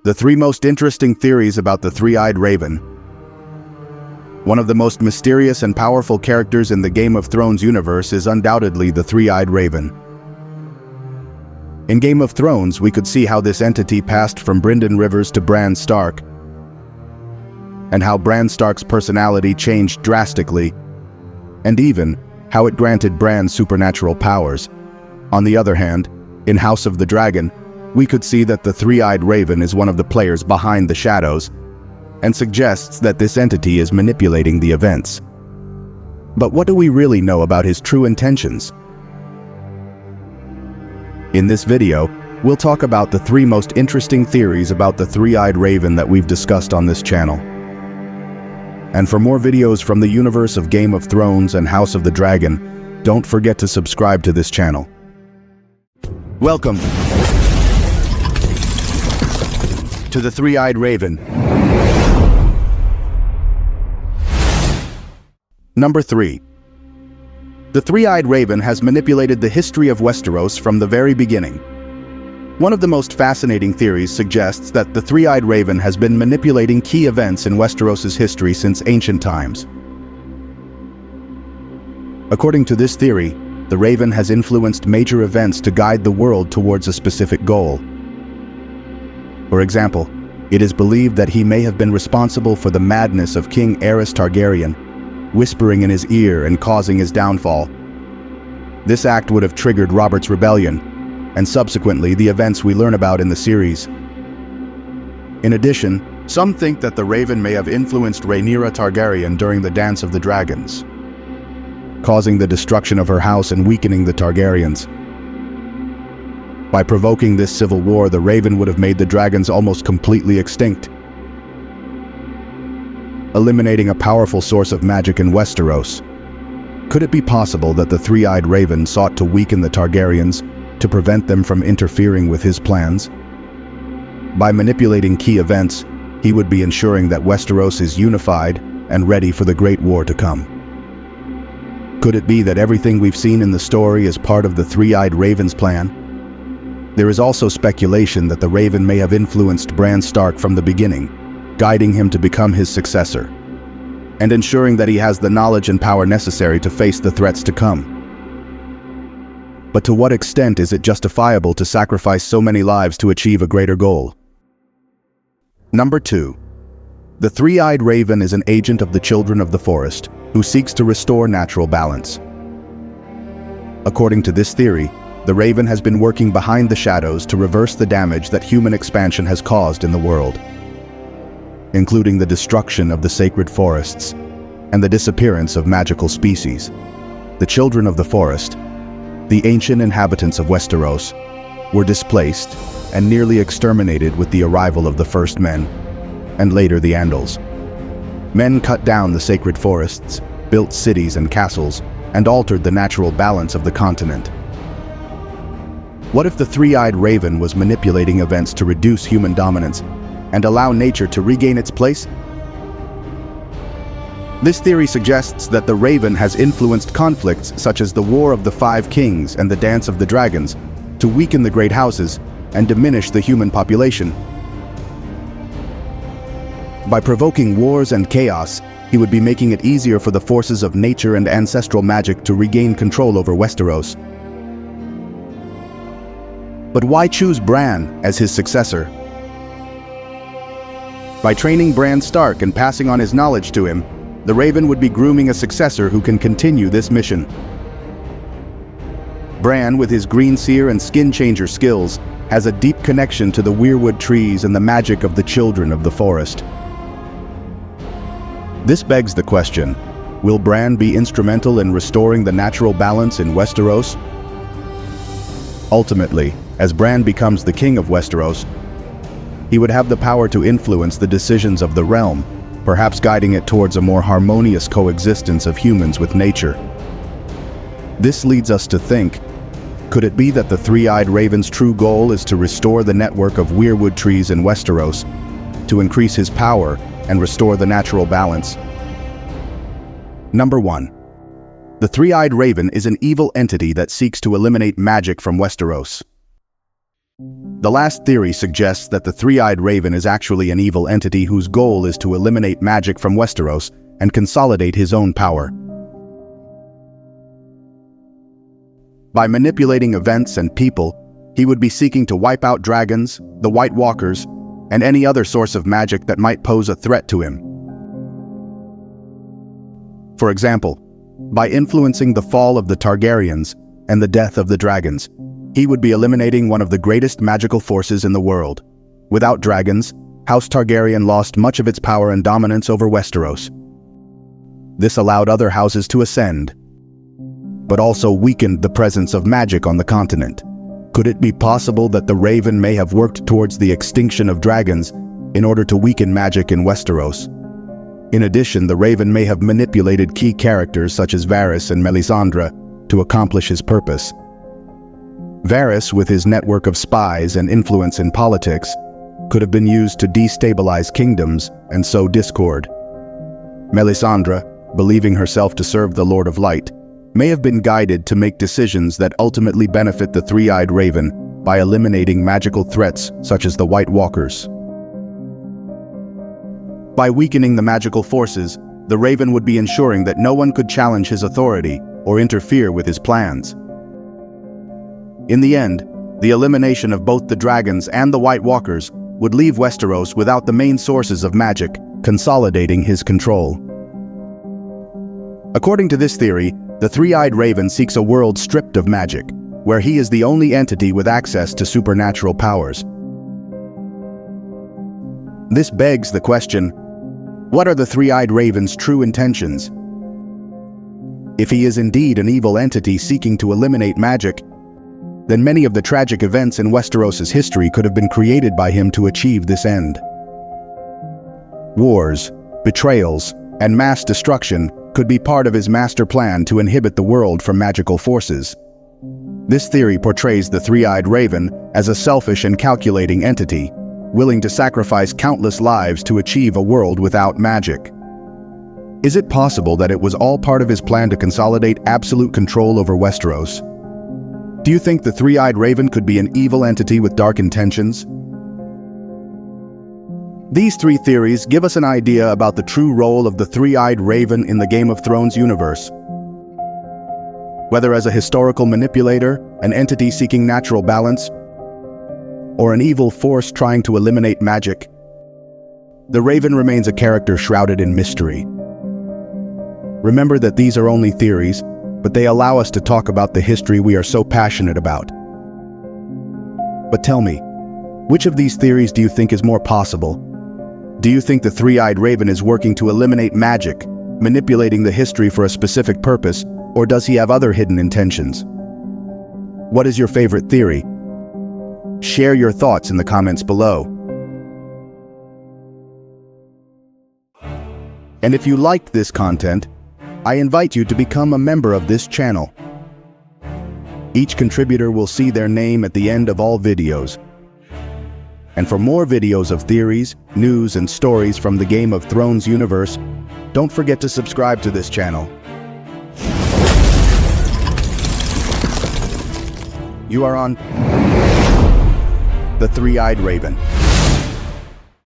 The three most interesting theories about the three-eyed raven. One of the most mysterious and powerful characters in the Game of Thrones universe is undoubtedly the three-eyed raven. In Game of Thrones, we could see how this entity passed from Brynden Rivers to Bran Stark, and how Bran Stark's personality changed drastically, and even how it granted Bran supernatural powers. On the other hand, in House of the Dragon, we could see that the three-eyed raven is one of the players behind the shadows, and suggests that this entity is manipulating the events. But what do we really know about his true intentions? In this video, we'll talk about the three most interesting theories about the three-eyed raven that we've discussed on this channel. And for more videos from the universe of Game of Thrones and House of the Dragon, don't forget to subscribe to this channel. Welcome to the three-eyed raven. Number 3. The three-eyed raven has manipulated the history of Westeros from the very beginning. One of the most fascinating theories suggests that the three-eyed raven has been manipulating key events in Westeros's history since ancient times. According to this theory, the raven has influenced major events to guide the world towards a specific goal. For example, it is believed that he may have been responsible for the madness of King Aerys Targaryen, whispering in his ear and causing his downfall. This act would have triggered Robert's rebellion, and subsequently the events we learn about in the series. In addition, some think that the raven may have influenced Rhaenyra Targaryen during the Dance of the Dragons, causing the destruction of her house and weakening the Targaryens. By provoking this civil war, the raven would have made the dragons almost completely extinct, eliminating a powerful source of magic in Westeros. Could it be possible that the three-eyed raven sought to weaken the Targaryens to prevent them from interfering with his plans? By manipulating key events, he would be ensuring that Westeros is unified and ready for the Great War to come. Could it be that everything we've seen in the story is part of the three-eyed raven's plan? There is also speculation that the raven may have influenced Bran Stark from the beginning, guiding him to become his successor, and ensuring that he has the knowledge and power necessary to face the threats to come. But to what extent is it justifiable to sacrifice so many lives to achieve a greater goal? Number 2. The three-eyed raven is an agent of the Children of the Forest, who seeks to restore natural balance. According to this theory, the raven has been working behind the shadows to reverse the damage that human expansion has caused in the world, including the destruction of the sacred forests and the disappearance of magical species. The Children of the Forest, the ancient inhabitants of Westeros, were displaced and nearly exterminated with the arrival of the first men, and later the Andals. Men cut down the sacred forests, built cities and castles, and altered the natural balance of the continent. What if the three-eyed raven was manipulating events to reduce human dominance and allow nature to regain its place? This theory suggests that the raven has influenced conflicts such as the War of the Five Kings and the Dance of the Dragons to weaken the great houses and diminish the human population. By provoking wars and chaos, he would be making it easier for the forces of nature and ancestral magic to regain control over Westeros. But why choose Bran as his successor? By training Bran Stark and passing on his knowledge to him, the raven would be grooming a successor who can continue this mission. Bran, with his green seer and skin changer skills, has a deep connection to the weirwood trees and the magic of the Children of the Forest. This begs the question, will Bran be instrumental in restoring the natural balance in Westeros? Ultimately, as Bran becomes the king of Westeros, he would have the power to influence the decisions of the realm, perhaps guiding it towards a more harmonious coexistence of humans with nature. This leads us to think, could it be that the three-eyed raven's true goal is to restore the network of weirwood trees in Westeros, to increase his power and restore the natural balance? Number 1. The three-eyed raven is an evil entity that seeks to eliminate magic from Westeros. The last theory suggests that the three-eyed raven is actually an evil entity whose goal is to eliminate magic from Westeros and consolidate his own power. By manipulating events and people, he would be seeking to wipe out dragons, the White Walkers, and any other source of magic that might pose a threat to him. For example, by influencing the fall of the Targaryens and the death of the dragons, he would be eliminating one of the greatest magical forces in the world. Without dragons, House Targaryen lost much of its power and dominance over Westeros. This allowed other houses to ascend, but also weakened the presence of magic on the continent. Could it be possible that the Raven may have worked towards the extinction of dragons in order to weaken magic in Westeros? In addition, the Raven may have manipulated key characters such as Varys and Melisandre to accomplish his purpose. Varys, with his network of spies and influence in politics, could have been used to destabilize kingdoms and sow discord. Melisandre, believing herself to serve the Lord of Light, may have been guided to make decisions that ultimately benefit the three-eyed raven by eliminating magical threats such as the White Walkers. By weakening the magical forces, the Raven would be ensuring that no one could challenge his authority or interfere with his plans. In the end, the elimination of both the dragons and the White Walkers would leave Westeros without the main sources of magic, consolidating his control. According to this theory, the three-eyed raven seeks a world stripped of magic, where he is the only entity with access to supernatural powers. This begs the question, what are the three-eyed raven's true intentions? If he is indeed an evil entity seeking to eliminate magic, then many of the tragic events in Westeros' history could have been created by him to achieve this end. Wars, betrayals, and mass destruction could be part of his master plan to inhibit the world from magical forces. This theory portrays the three-eyed raven as a selfish and calculating entity, willing to sacrifice countless lives to achieve a world without magic. Is it possible that it was all part of his plan to consolidate absolute control over Westeros? Do you think the three-eyed raven could be an evil entity with dark intentions? These three theories give us an idea about the true role of the three-eyed raven in the Game of Thrones universe. Whether as a historical manipulator, an entity seeking natural balance, or an evil force trying to eliminate magic, the Raven remains a character shrouded in mystery. Remember that these are only theories, but they allow us to talk about the history we are so passionate about. But tell me, which of these theories do you think is more possible? Do you think the three-eyed raven is working to eliminate magic, manipulating the history for a specific purpose, or does he have other hidden intentions? What is your favorite theory? Share your thoughts in the comments below. And if you liked this content, I invite you to become a member of this channel. Each contributor will see their name at the end of all videos. And for more videos of theories, news, and stories from the Game of Thrones universe, don't forget to subscribe to this channel. You are on The Three-Eyed Raven.